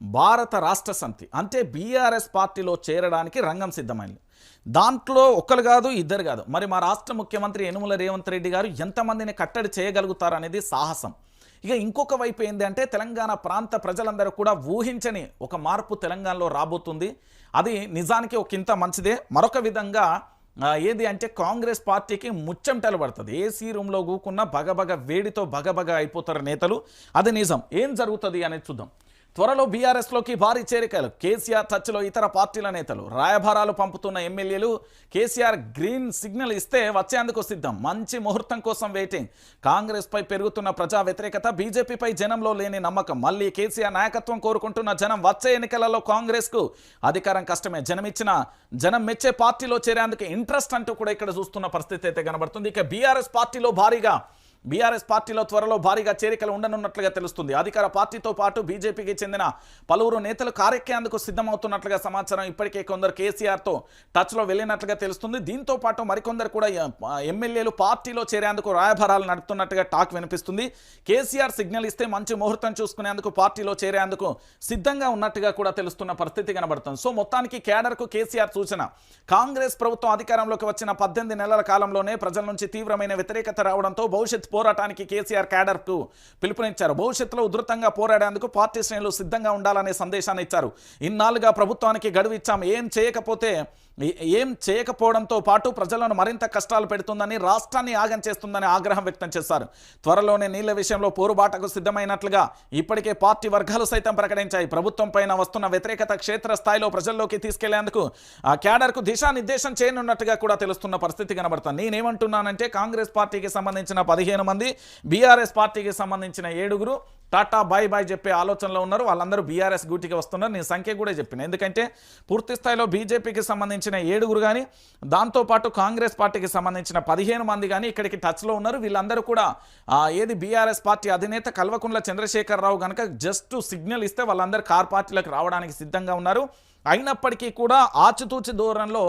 భారత రాష్ట్ర సమితి అంటే బీఆర్ఎస్ పార్టీలో చేరడానికి రంగం సిద్ధమైంది. దాంట్లో ఒక్కరు కాదు ఇద్దరు కాదు, మరి మా రాష్ట్ర ముఖ్యమంత్రి యనుమల రేవంత్ రెడ్డి గారు ఎంతమందిని కట్టడి చేయగలుగుతారనేది సాహసం. ఇక ఇంకొక వైపు ఏంటంటే తెలంగాణ ప్రాంత ప్రజలందరూ కూడా ఊహించని ఒక మార్పు తెలంగాణలో రాబోతుంది. అది నిజానికి ఒక ఇంత మంచిదే. మరొక విధంగా ఏది అంటే కాంగ్రెస్ పార్టీకి ముచ్చెమటలు పడుతుంది. ఏసీ రూమ్లో కూకున్న బగబగ వేడితో బగబగ అయిపోతారు నేతలు. అది నిజం. ఏం జరుగుతుంది అనేది చూద్దాం. త్వరలో బీఆర్ఎస్లోకి భారీ చేరికలు. కేసీఆర్ టచ్లో ఇతర పార్టీల నేతలు, రాయబారాలు పంపుతున్న ఎమ్మెల్యేలు. కేసీఆర్ గ్రీన్ సిగ్నల్ ఇస్తే వచ్చేందుకు సిద్ధం. మంచి ముహూర్తం కోసం వెయిటింగ్. కాంగ్రెస్పై పెరుగుతున్న ప్రజా వ్యతిరేకత, బీజేపీపై జనంలో లేని నమ్మకం. మళ్ళీ కేసీఆర్ నాయకత్వం కోరుకుంటున్న జనం. వచ్చే ఎన్నికలలో కాంగ్రెస్కు అధికారం కష్టమే. జనం మెచ్చే పార్టీలో చేరేందుకు ఇంట్రెస్ట్ అంటూ కూడా ఇక్కడ చూస్తున్న పరిస్థితి అయితే కనబడుతుంది. ఇక బీఆర్ఎస్ పార్టీలో త్వరలో భారీగా చేరికలు ఉండనున్నట్లుగా తెలుస్తుంది. అధికార పార్టీతో పాటు బీజేపీకి చెందిన పలువురు నేతలు కారెక్కేందుకు సిద్ధమవుతున్నట్లుగా సమాచారం. ఇప్పటికే కొందరు కేసీఆర్తో టచ్లో వెళ్ళినట్లుగా తెలుస్తుంది. దీంతో పాటు మరికొందరు కూడా ఎమ్మెల్యేలు పార్టీలో చేరేందుకు రాయబారాలు నడుపుతున్నట్టుగా టాక్ వినిపిస్తుంది. కేసీఆర్ సిగ్నల్ ఇస్తే మంచి ముహూర్తం చూసుకునేందుకు పార్టీలో చేరేందుకు సిద్ధంగా ఉన్నట్టుగా కూడా తెలుస్తున్న పరిస్థితి కనబడుతుంది. సో మొత్తానికి కేడర్కు కేసీఆర్ సూచన. కాంగ్రెస్ ప్రభుత్వం అధికారంలోకి వచ్చిన 18 నెలల కాలంలోనే ప్రజల నుంచి తీవ్రమైన వ్యతిరేకత రావడంతో భవిష్యత్ పోరాటానికి కేసీఆర్ క్యాడర్కు పిలుపునిచ్చారు. భవిష్యత్తులో ఉధృతంగా పోరాడేందుకు పార్టీ శ్రేణులు సిద్ధంగా ఉండాలనే సందేశాన్ని ఇచ్చారు. ఇన్నాళ్ళుగా ప్రభుత్వానికి గడువు ఇచ్చాం, ఏం చేయకపోవడంతో పాటు ప్రజలను మరింత కష్టాలు పెడుతుందని, రాష్ట్రాన్ని ఆగం చేస్తుందని ఆగ్రహం వ్యక్తం చేశారు. త్వరలోనే నీళ్ల విషయంలో పోరుబాటకు సిద్ధమైనట్లుగా ఇప్పటికే పార్టీ వర్గాలు సైతం ప్రకటించాయి. ప్రభుత్వం పైన వస్తున్న వ్యతిరేకత క్షేత్రస్థాయిలో ప్రజల్లోకి తీసుకెళ్లేందుకు ఆ క్యాడర్కు దిశానిర్దేశం చేయనున్నట్టుగా కూడా తెలుస్తున్న పరిస్థితి కనబడుతుంది. నేనేమంటున్నానంటే కాంగ్రెస్ పార్టీకి సంబంధించిన 15 మంది, బీఆర్ఎస్ పార్టీకి సంబంధించిన 7 టాటా బాయ్ బాయ్ చెప్పే ఆలోచనలో ఉన్నారు. వాళ్ళందరూ బీఆర్ఎస్ గూటికి వస్తున్నారు. నేను సంఖ్య కూడా చెప్పిన, ఎందుకంటే పూర్తి స్థాయిలో బీజేపీకి సంబంధించిన 7 కానీ, దాంతోపాటు కాంగ్రెస్ పార్టీకి సంబంధించిన 15 మంది కానీ ఇక్కడికి టచ్లో ఉన్నారు. వీళ్ళందరూ కూడా బీఆర్ఎస్ పార్టీ అధినేత కల్వకుంట్ల చంద్రశేఖరరావు కనుక జస్ట్ సిగ్నల్ ఇస్తే వాళ్ళందరూ కార్ పార్టీలకు రావడానికి సిద్ధంగా ఉన్నారు. అయినప్పటికీ కూడా ఆచితూచి దూరంలో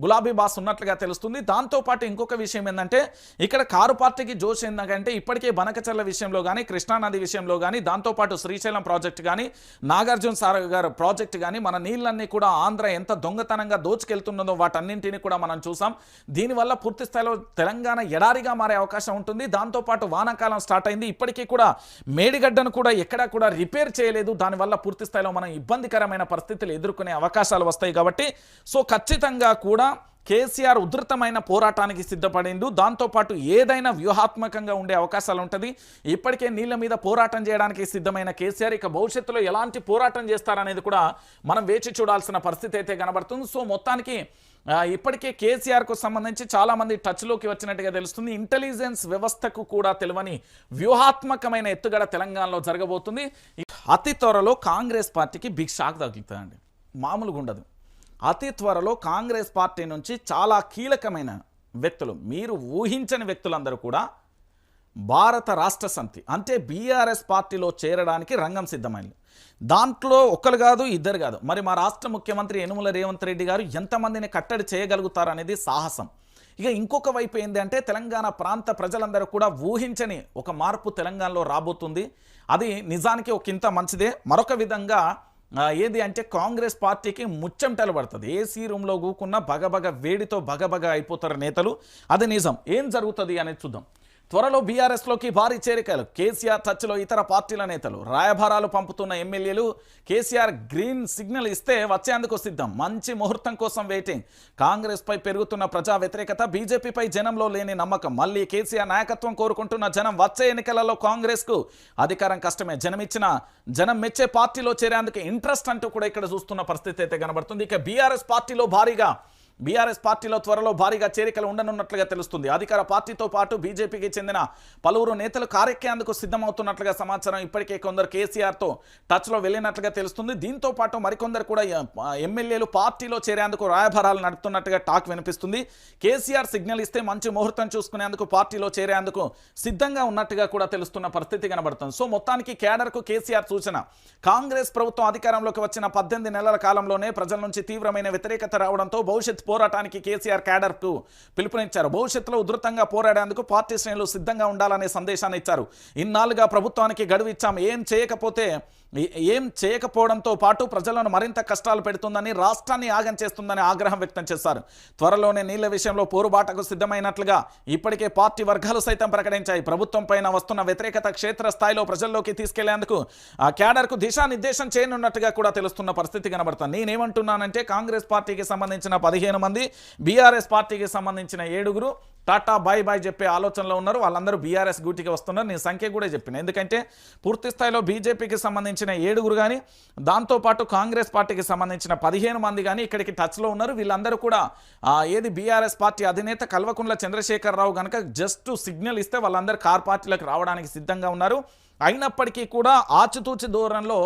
గులాబీ బాస్ ఉన్నట్లుగా తెలుస్తుంది. దాంతోపాటు ఇంకొక విషయం ఏంటంటే ఇక్కడ కారు పార్టీకి జోష్ ఏంటంటే ఇప్పటికే బనకచర్ల విషయంలో కానీ, కృష్ణానది విషయంలో కానీ, దాంతోపాటు శ్రీశైలం ప్రాజెక్టు కానీ, నాగార్జున సాగర్ ప్రాజెక్టు కానీ, మన నీళ్ళన్నీ కూడా ఆంధ్ర ఎంత దొంగతనంగా దోచుకెళ్తున్నదో వాటన్నింటినీ కూడా మనం చూసాం. దీనివల్ల పూర్తి స్థాయిలో తెలంగాణ ఎడారిగా మారే అవకాశం ఉంటుంది. దాంతోపాటు వానాకాలం స్టార్ట్ అయింది. ఇప్పటికీ కూడా మేడిగడ్డను కూడా ఎక్కడా కూడా రిపేర్ చేయలేదు. దానివల్ల పూర్తి స్థాయిలో మనం ఇబ్బందికరమైన పరిస్థితులు ఎదుర్కొనే అవకాశాలు వస్తాయి. కాబట్టి సో ఖచ్చితంగా కూడా కేసీఆర్ ఉధృతమైన పోరాటానికి సిద్ధపడిండు. దాంతోపాటు ఏదైనా వ్యూహాత్మకంగా ఉండే అవకాశాలు ఉంటుంది. ఇప్పటికే నీళ్ళ మీద పోరాటం చేయడానికి సిద్ధమైన కేసీఆర్ ఇక భవిష్యత్తులో ఎలాంటి పోరాటం చేస్తారనేది కూడా మనం వేచి చూడాల్సిన పరిస్థితి అయితే కనబడుతుంది. సో మొత్తానికి ఇప్పటికే కేసీఆర్కు సంబంధించి చాలామంది టచ్లోకి వచ్చినట్టుగా తెలుస్తుంది. ఇంటెలిజెన్స్ వ్యవస్థకు కూడా తెలియని వ్యూహాత్మకమైన ఎత్తుగడ తెలంగాణలో జరగబోతుంది. అతి త్వరలో కాంగ్రెస్ పార్టీకి బిగ్ షాక్ తగులుతుందండి, మామూలుగా ఉండదు. అతి త్వరలో కాంగ్రెస్ పార్టీ నుంచి చాలా కీలకమైన వ్యక్తులు, మీరు ఊహించని వ్యక్తులందరూ కూడా భారత రాష్ట్ర సమితి అంటే బీఆర్ఎస్ పార్టీలో చేరడానికి రంగం సిద్ధమైంది. దాంట్లో ఒక్కరు కాదు ఇద్దరు కాదు, మరి మా రాష్ట్ర ముఖ్యమంత్రి యనుమల రేవంత్ రెడ్డి గారు ఎంతమందిని కట్టడి చేయగలుగుతారనేది సాహసం. ఇక ఇంకొక వైపు ఏంటంటే తెలంగాణ ప్రాంత ప్రజలందరూ కూడా ఊహించని ఒక మార్పు తెలంగాణలో రాబోతుంది. అది నిజానికి ఒక ఇంత మంచిదే. మరొక విధంగా ఏది అంటే కాంగ్రెస్ పార్టీకి ముచ్చెమటలు పడుతుంది. ఏసీ రూమ్లో కూకున్న బగబగ వేడితో బగబగ అయిపోతారు నేతలు. అది నిజం. ఏం జరుగుతుంది అనేది చూద్దాం. త్వరలో బీఆర్ఎస్లోకి భారీ చేరికలు. కేసీఆర్ టచ్లో ఇతర పార్టీల నేతలు, రాయబారాలు పంపుతున్న ఎమ్మెల్యేలు. కేసీఆర్ గ్రీన్ సిగ్నల్ ఇస్తే వచ్చేందుకు సిద్ధం. మంచి ముహూర్తం కోసం వెయిటింగ్. కాంగ్రెస్పై పెరుగుతున్న ప్రజా వ్యతిరేకత, బీజేపీపై జనంలో లేని నమ్మకం. మళ్ళీ కేసీఆర్ నాయకత్వం కోరుకుంటున్న జనం. వచ్చే ఎన్నికలలో కాంగ్రెస్కు అధికారం కష్టమే. జనం మెచ్చే పార్టీలో చేరేందుకు ఇంట్రెస్ట్ అంటూ కూడా ఇక్కడ చూస్తున్న పరిస్థితి అయితే కనబడుతుంది. ఇక బీఆర్ఎస్ పార్టీలో త్వరలో భారీగా చేరికలు ఉండనున్నట్లుగా తెలుస్తుంది. అధికార పార్టీతో పాటు బీజేపీకి చెందిన పలువురు నేతలు కారెక్కేందుకు సిద్ధమవుతున్నట్లుగా సమాచారం. ఇప్పటికే కొందరు కేసీఆర్తో టచ్లో వెళ్ళినట్లుగా తెలుస్తుంది. దీంతో పాటు మరికొందరు కూడా ఎమ్మెల్యేలు పార్టీలో చేరేందుకు రాయబారాలు నడుపుతున్నట్టుగా టాక్ వినిపిస్తుంది. కేసీఆర్ సిగ్నల్ ఇస్తే మంచి ముహూర్తం చూసుకునేందుకు పార్టీలో చేరేందుకు సిద్ధంగా ఉన్నట్టుగా కూడా తెలుస్తున్న పరిస్థితి కనబడుతుంది. సో మొత్తానికి కేడర్కు కేసీఆర్ సూచన. కాంగ్రెస్ ప్రభుత్వం అధికారంలోకి వచ్చిన 18 నెలల కాలంలోనే ప్రజల నుంచి తీవ్రమైన వ్యతిరేకత రావడంతో భవిష్యత్ పోరాటానికి కేసీఆర్ క్యాడర్కు పిలుపునిచ్చారు. భవిష్యత్తులో ఉధృతంగా పోరాడేందుకు పార్టీ శ్రేణులు సిద్ధంగా ఉండాలనే సందేశాన్ని ఇచ్చారు. ఇన్నాళ్ళుగా ప్రభుత్వానికి గడువు ఇచ్చాం, ఏం ఏం చేయకపోవడంతో పాటు ప్రజలను మరింత కష్టాలు పెడుతుందని, రాష్ట్రాన్ని ఆగం చేస్తుందని ఆగ్రహం వ్యక్తం చేశారు. త్వరలోనే నీళ్ల విషయంలో పోరుబాటకు సిద్ధమైనట్లుగా ఇప్పటికే పార్టీ వర్గాలు సైతం ప్రకటించాయి. ప్రభుత్వం పైన వస్తున్న వ్యతిరేకత క్షేత్రస్థాయిలో ప్రజల్లోకి తీసుకెళ్లేందుకు ఆ క్యాడర్కు దిశానిర్దేశం చేయనున్నట్టుగా కూడా తెలుస్తున్న పరిస్థితి కనబడుతుంది. నేనేమంటున్నానంటే కాంగ్రెస్ పార్టీకి సంబంధించిన 15 మంది, బీఆర్ఎస్ పార్టీకి సంబంధించిన 7 టాటా బాయ్ బాయ్ చెప్పే ఆలోచనలో ఉన్నారు. వాళ్ళందరూ బీఆర్ఎస్ గూటికి వస్తున్నారు. నేను సంఖ్య కూడా చెప్పిన, ఎందుకంటే పూర్తి స్థాయిలో బీజేపీకి సంబంధించిన 7 కానీ, దాంతోపాటు కాంగ్రెస్ పార్టీకి సంబంధించిన 15 మంది కానీ ఇక్కడికి టచ్లో ఉన్నారు. వీళ్ళందరూ కూడా ఏది బీఆర్ఎస్ పార్టీ అధినేత కల్వకుంట్ల చంద్రశేఖరరావు కనుక జస్ట్ సిగ్నల్ ఇస్తే వాళ్ళందరూ కార్ పార్టీలకు రావడానికి సిద్ధంగా ఉన్నారు. అయినప్పటికీ కూడా ఆచితూచి దూరంలో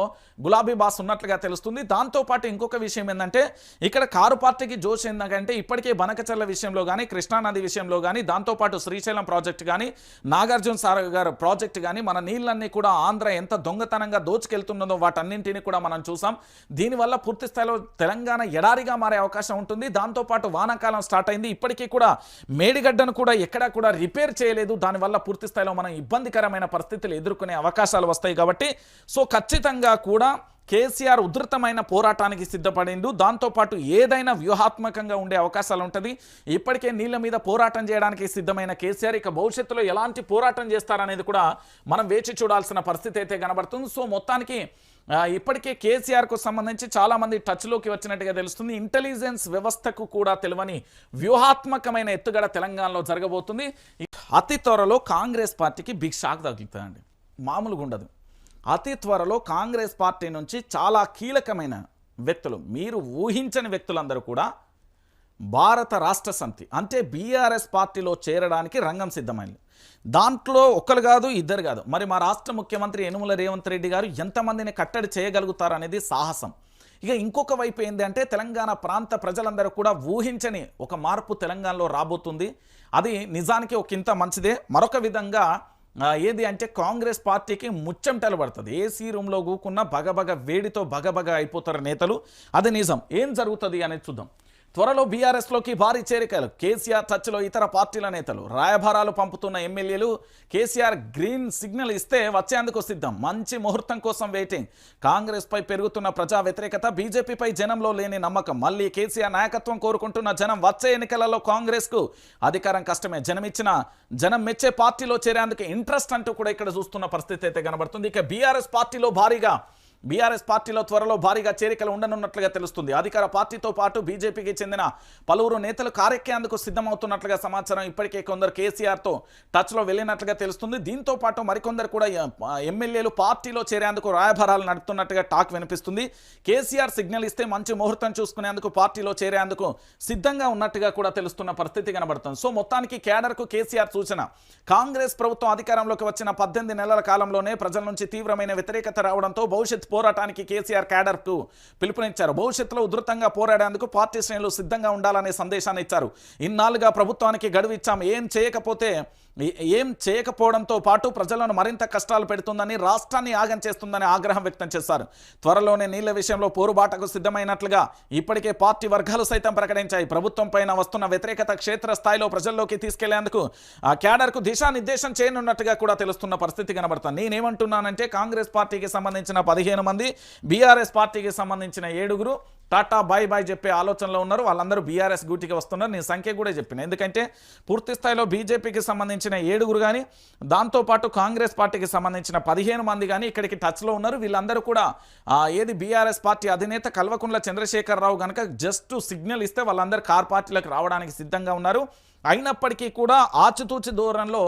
గులాబీ బాస్ ఉన్నట్లుగా తెలుస్తుంది. దాంతోపాటు ఇంకొక విషయం ఏంటంటే ఇక్కడ కారు పార్టీకి జోష్ ఏంటంటే ఇప్పటికే బనకచర్ల విషయంలో కానీ, కృష్ణానది విషయంలో కానీ, దాంతోపాటు శ్రీశైలం ప్రాజెక్టు కానీ, నాగార్జున సాగర్ ప్రాజెక్టు కానీ, మన నీళ్ళన్నీ కూడా ఆంధ్ర ఎంత దొంగతనంగా దోచుకెళ్తున్నదో వాటన్నింటినీ కూడా మనం చూసాం. దీనివల్ల పూర్తి స్థాయిలో తెలంగాణ ఎడారిగా మారే అవకాశం ఉంటుంది. దాంతోపాటు వానాకాలం స్టార్ట్ అయింది. ఇప్పటికీ కూడా మేడిగడ్డను కూడా ఎక్కడా కూడా రిపేర్ చేయలేదు. దానివల్ల పూర్తి స్థాయిలో మనం ఇబ్బందికరమైన పరిస్థితులు ఎదుర్కొనే అవకాశాలు వస్తాయి. కాబట్టి సో ఖచ్చితంగా కూడా కేసీఆర్ ఉధృతమైన పోరాటానికి సిద్ధపడిండు. దాంతోపాటు ఏదైనా వ్యూహాత్మకంగా ఉండే అవకాశాలు ఉంటుంది. ఇప్పటికే నీళ్ళ మీద పోరాటం చేయడానికి సిద్ధమైన కేసీఆర్ ఇక భవిష్యత్తులో ఎలాంటి పోరాటం చేస్తారనేది కూడా మనం వేచి చూడాల్సిన పరిస్థితి అయితే కనబడుతుంది. సో మొత్తానికి ఇప్పటికే కేసీఆర్కు సంబంధించి చాలామంది టచ్లోకి వచ్చినట్టుగా తెలుస్తుంది. ఇంటెలిజెన్స్ వ్యవస్థకు కూడా తెలియని వ్యూహాత్మకమైన ఎత్తుగడ తెలంగాణలో జరగబోతుంది. అతి త్వరలో కాంగ్రెస్ పార్టీకి బిగ్ షాక్ తగులుతుందండి, మామూలుగా ఉండదు. అతి త్వరలో కాంగ్రెస్ పార్టీ నుంచి చాలా కీలకమైన వ్యక్తులు, మీరు ఊహించని వ్యక్తులందరూ కూడా భారత రాష్ట్ర సమితి అంటే బీఆర్ఎస్ పార్టీలో చేరడానికి రంగం సిద్ధమైంది. దాంట్లో ఒకరు కాదు, ఇద్దరు కాదు. మరి మా రాష్ట్ర ముఖ్యమంత్రి యనుమల రేవంత్ రెడ్డి గారు ఎంతమందిని కట్టడి చేయగలుగుతారు అనేది సాహసం. ఇక ఇంకొక వైపు ఏంటి అంటే తెలంగాణ ప్రాంత ప్రజలందరూ కూడా ఊహించని ఒక మార్పు తెలంగాణలో రాబోతుంది. అది నిజానికి ఒక ఇంత మంచిదే. మరొక విధంగా ఏది అంటే కాంగ్రెస్ పార్టీకి ముచ్చెమటలు పడుతుంది. ఏసీ రూమ్లో కూకున్న బగబగ వేడితో బగబగ అయిపోతారు నేతలు. అది నిజం. ఏం జరుగుతుంది అనేది చూద్దాం. త్వరలో బీఆర్ఎస్లోకి భారీ చేరికలు, కేసీఆర్ టచ్లో ఇతర పార్టీల నేతలు, రాయబారాలు పంపుతున్న ఎమ్మెల్యేలు. కేసీఆర్ గ్రీన్ సిగ్నల్ ఇస్తే వచ్చేందుకు సిద్ధం. మంచి ముహూర్తం కోసం వెయిటింగ్. కాంగ్రెస్పై పెరుగుతున్న ప్రజా వ్యతిరేకత, బీజేపీపై జనంలో లేని నమ్మకం. మళ్ళీ కేసీఆర్ నాయకత్వం కోరుకుంటున్న జనం. వచ్చే ఎన్నికలలో కాంగ్రెస్కు అధికారం కష్టమే. జనం మెచ్చే పార్టీలో చేరేందుకు ఇంట్రెస్ట్ అంటూ కూడా ఇక్కడ చూస్తున్న పరిస్థితి అయితే కనబడుతుంది. ఇక బీఆర్ఎస్ పార్టీలో త్వరలో భారీగా చేరికలు ఉండనున్నట్లుగా తెలుస్తుంది. అధికార పార్టీతో పాటు బీజేపీకి చెందిన పలువురు నేతలు కారెక్కేందుకు సిద్ధమవుతున్నట్లుగా సమాచారం. ఇప్పటికే కొందరు కేసీఆర్తో టచ్లో వెళ్ళినట్లుగా తెలుస్తుంది. దీంతో పాటు మరికొందరు కూడా ఎమ్మెల్యేలు పార్టీలో చేరేందుకు రాయబారాలు నడుపుతున్నట్టుగా టాక్ వినిపిస్తుంది. కేసీఆర్ సిగ్నల్ ఇస్తే మంచి ముహూర్తం చూసుకునేందుకు పార్టీలో చేరేందుకు సిద్ధంగా ఉన్నట్టుగా కూడా తెలుస్తున్న పరిస్థితి కనబడుతుంది. సో మొత్తానికి కేడర్కు కేసీఆర్ సూచన. కాంగ్రెస్ ప్రభుత్వం అధికారంలోకి వచ్చిన 18 నెలల కాలంలోనే ప్రజల నుంచి తీవ్రమైన వ్యతిరేకత రావడంతో భవిష్యత్ పోరాటానికి కేసీఆర్ క్యాడర్కు పిలుపునిచ్చారు. భవిష్యత్తులో ఉధృతంగా పోరాడేందుకు పార్టీ శ్రేణులు సిద్ధంగా ఉండాలనే సందేశాన్ని ఇచ్చారు. ఇన్నాళ్ళుగా ప్రభుత్వానికి గడువు ఇచ్చాం, ఏం చేయకపోవడంతో పాటు ప్రజలను మరింత కష్టాలు పెడుతుందని, రాష్ట్రాన్ని ఆగం చేస్తుందని ఆగ్రహం వ్యక్తం చేశారు. త్వరలోనే నీళ్ల విషయంలో పోరుబాటకు సిద్ధమైనట్లుగా ఇప్పటికే పార్టీ వర్గాలు సైతం ప్రకటించాయి. ప్రభుత్వం పైన వస్తున్న వ్యతిరేకత క్షేత్రస్థాయిలో ప్రజల్లోకి తీసుకెళ్లేందుకు ఆ క్యాడర్కు దిశానిర్దేశం చేయనున్నట్టుగా కూడా తెలుస్తున్న పరిస్థితి కనబడుతుంది. నేనేమంటున్నానంటే కాంగ్రెస్ పార్టీకి సంబంధించిన 15 మంది, బీఆర్ఎస్ పార్టీకి సంబంధించిన 7 టాటా బాయ్ బాయ్ చెప్పే ఆలోచనలో ఉన్నారు. వాళ్ళందరూ బీఆర్ఎస్ గూటికి వస్తున్నారు. నేను సంఖ్య కూడా చెప్పిన, ఎందుకంటే పూర్తి స్థాయిలో బీజేపీకి సంబంధించిన 7 కానీ, దాంతోపాటు కాంగ్రెస్ పార్టీకి సంబంధించిన 15 మంది కానీ ఇక్కడికి టచ్లో ఉన్నారు. వీళ్ళందరూ కూడా ఏది బీఆర్ఎస్ పార్టీ అధినేత కల్వకుంట్ల చంద్రశేఖరరావు కనుక జస్ట్ సిగ్నల్ ఇస్తే వాళ్ళందరూ కార్ పార్టీలకు రావడానికి సిద్ధంగా ఉన్నారు. అయినప్పటికీ కూడా ఆచితూచి దూరంలో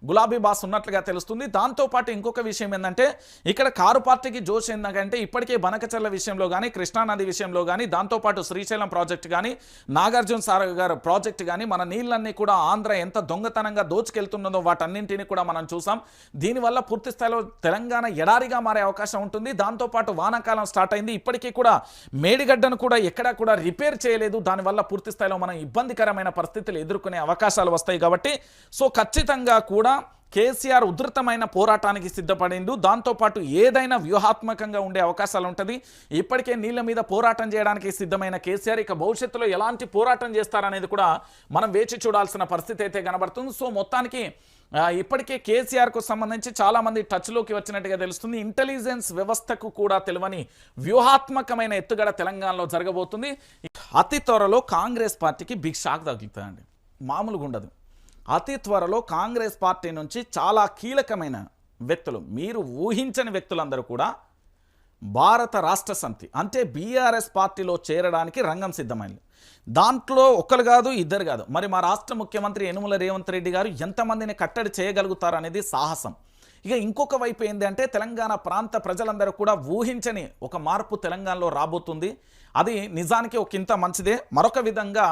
గులాబీ బాస్ ఉన్నట్లుగా తెలుస్తుంది. దాంతోపాటు ఇంకొక విషయం ఏంటంటే ఇక్కడ కారు పార్టీకి జోష్ ఏంటంటే ఇప్పటికే బనకచర్ల విషయంలో కానీ, కృష్ణానది విషయంలో కానీ, దాంతోపాటు శ్రీశైలం ప్రాజెక్టు కానీ, నాగార్జున సాగర్ ప్రాజెక్టు కానీ, మన నీళ్ళన్నీ కూడా ఆంధ్ర ఎంత దొంగతనంగా దోచుకెళ్తున్నదో వాటన్నింటినీ కూడా మనం చూసాం. దీనివల్ల పూర్తి స్థాయిలో తెలంగాణ ఎడారిగా మారే అవకాశం ఉంటుంది. దాంతోపాటు వానాకాలం స్టార్ట్ అయింది. ఇప్పటికీ కూడా మేడిగడ్డను కూడా ఎక్కడా కూడా రిపేర్ చేయలేదు. దానివల్ల పూర్తి స్థాయిలో మనం ఇబ్బందికరమైన పరిస్థితులు ఎదుర్కొనే అవకాశాలు వస్తాయి. కాబట్టి సో ఖచ్చితంగా కూడా కేసీఆర్ ఉధృతమైన పోరాటానికి సిద్ధపడిండు. దాంతోపాటు ఏదైనా వ్యూహాత్మకంగా ఉండే అవకాశాలు ఉంటుంది. ఇప్పటికే నీళ్ళ మీద పోరాటం చేయడానికి సిద్ధమైన కేసీఆర్ ఇక భవిష్యత్తులో ఎలాంటి పోరాటం చేస్తారనేది కూడా మనం వేచి చూడాల్సిన పరిస్థితి అయితే కనబడుతుంది. సో మొత్తానికి ఇప్పటికే కేసీఆర్కు సంబంధించి చాలామంది టచ్లోకి వచ్చినట్టుగా తెలుస్తుంది. ఇంటెలిజెన్స్ వ్యవస్థకు కూడా తెలియని వ్యూహాత్మకమైన ఎత్తుగడ తెలంగాణలో జరగబోతుంది. అతి త్వరలో కాంగ్రెస్ పార్టీకి బిగ్ షాక్ తగులుతుందండి, మామూలుగా ఉండదు. అతి త్వరలో కాంగ్రెస్ పార్టీ నుంచి చాలా కీలకమైన వ్యక్తులు, మీరు ఊహించని వ్యక్తులందరూ కూడా భారత రాష్ట్ర సమితి అంటే బీఆర్ఎస్ పార్టీలో చేరడానికి రంగం సిద్ధమైంది. దాంట్లో ఒక్కరు కాదు, ఇద్దరు కాదు. మరి మా రాష్ట్ర ముఖ్యమంత్రి యనుమల రేవంత్ రెడ్డి గారు ఎంతమందిని కట్టడి చేయగలుగుతారు అనేది సాహసం. ఇక ఇంకొక వైపు ఏంటంటే తెలంగాణ ప్రాంత ప్రజలందరూ కూడా ఊహించని ఒక మార్పు తెలంగాణలో రాబోతుంది. అది నిజానికి ఒక ఇంత మంచిదే. మరొక విధంగా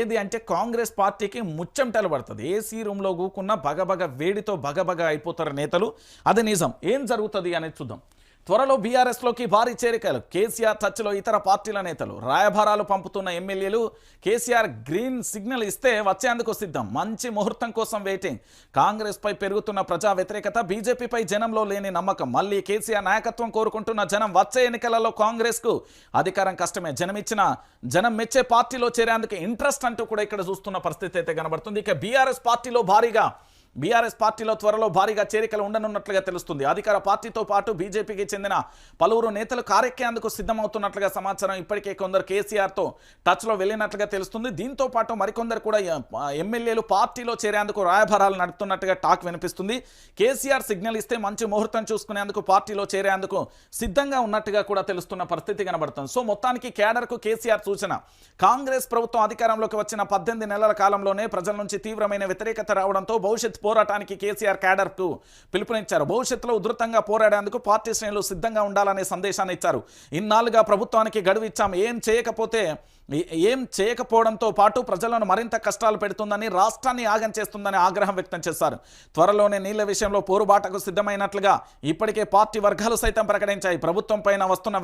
ఏది అంటే కాంగ్రెస్ పార్టీకి ముచ్చెమటలు పడుతుంది. ఏసీ రూమ్లో కూకున్న బగబగ వేడితో బగబగ అయిపోతారు నేతలు. అది నిజం. ఏం జరుగుతుంది అనేది చూద్దాం. త్వరలో బీఆర్ఎస్లోకి భారీ చేరికలు, కేసీఆర్ టచ్లో ఇతర పార్టీల నేతలు, రాయబారాలు పంపుతున్న ఎమ్మెల్యేలు. కేసీఆర్ గ్రీన్ సిగ్నల్ ఇస్తే వచ్చేందుకు సిద్ధం, మంచి ముహూర్తం కోసం వెయిటింగ్. కాంగ్రెస్పై పెరుగుతున్న ప్రజా వ్యతిరేకత, బీజేపీపై జనంలో లేని నమ్మకం. మళ్ళీ కేసీఆర్ నాయకత్వం కోరుకుంటున్న జనం. వచ్చే ఎన్నికలలో కాంగ్రెస్కు అధికారం కష్టమే, జనం మెచ్చే పార్టీలో చేరేందుకు ఇంట్రెస్ట్ అంటూ కూడా ఇక్కడ చూస్తున్న పరిస్థితి అయితే కనబడుతుంది. ఇక బీఆర్ఎస్ పార్టీలో త్వరలో భారీగా చేరికలు ఉండనున్నట్లుగా తెలుస్తుంది. అధికార పార్టీతో పాటు బీజేపీకి చెందిన పలువురు నేతలు కారెక్కేందుకు సిద్ధమవుతున్నట్లుగా సమాచారం. ఇప్పటికే కొందరు కేసీఆర్తో టచ్లో వెళ్ళినట్లుగా తెలుస్తుంది. దీంతో పాటు మరికొందరు కూడా ఎమ్మెల్యేలు పార్టీలో చేరేందుకు రాయబారాలు నడుపుతున్నట్టుగా టాక్ వినిపిస్తుంది. కేసీఆర్ సిగ్నల్ ఇస్తే మంచి ముహూర్తం చూసుకునేందుకు పార్టీలో చేరేందుకు సిద్ధంగా ఉన్నట్టుగా కూడా తెలుస్తున్న పరిస్థితి కనబడుతుంది. సో మొత్తానికి కేడర్కు కేసీఆర్ సూచన. కాంగ్రెస్ ప్రభుత్వం అధికారంలోకి వచ్చిన 18 నెలల కాలంలోనే ప్రజల నుంచి తీవ్రమైన వ్యతిరేకత రావడంతో భవిష్యత్ పోరాటానికి కేసీఆర్ క్యాడర్కు పిలుపునిచ్చారు. భవిష్యత్తులో ఉధృతంగా పోరాడేందుకు పార్టీ శ్రేణులు సిద్ధంగా ఉండాలనే సందేశాన్ని ఇచ్చారు. ఇన్నాళ్ళుగా ప్రభుత్వానికి గడువు ఇచ్చాం, ఏం చేయకపోవడంతో పాటు ప్రజలను మరింత కష్టాలు పెడుతుందని, రాష్ట్రాన్ని ఆగం చేస్తుందని ఆగ్రహం వ్యక్తం చేశారు. త్వరలోనే నీళ్ల విషయంలో పోరుబాటకు సిద్ధమైనట్లుగా ఇప్పటికే పార్టీ వర్గాలు సైతం ప్రకటించాయి. ప్రభుత్వం పైన వస్తున్న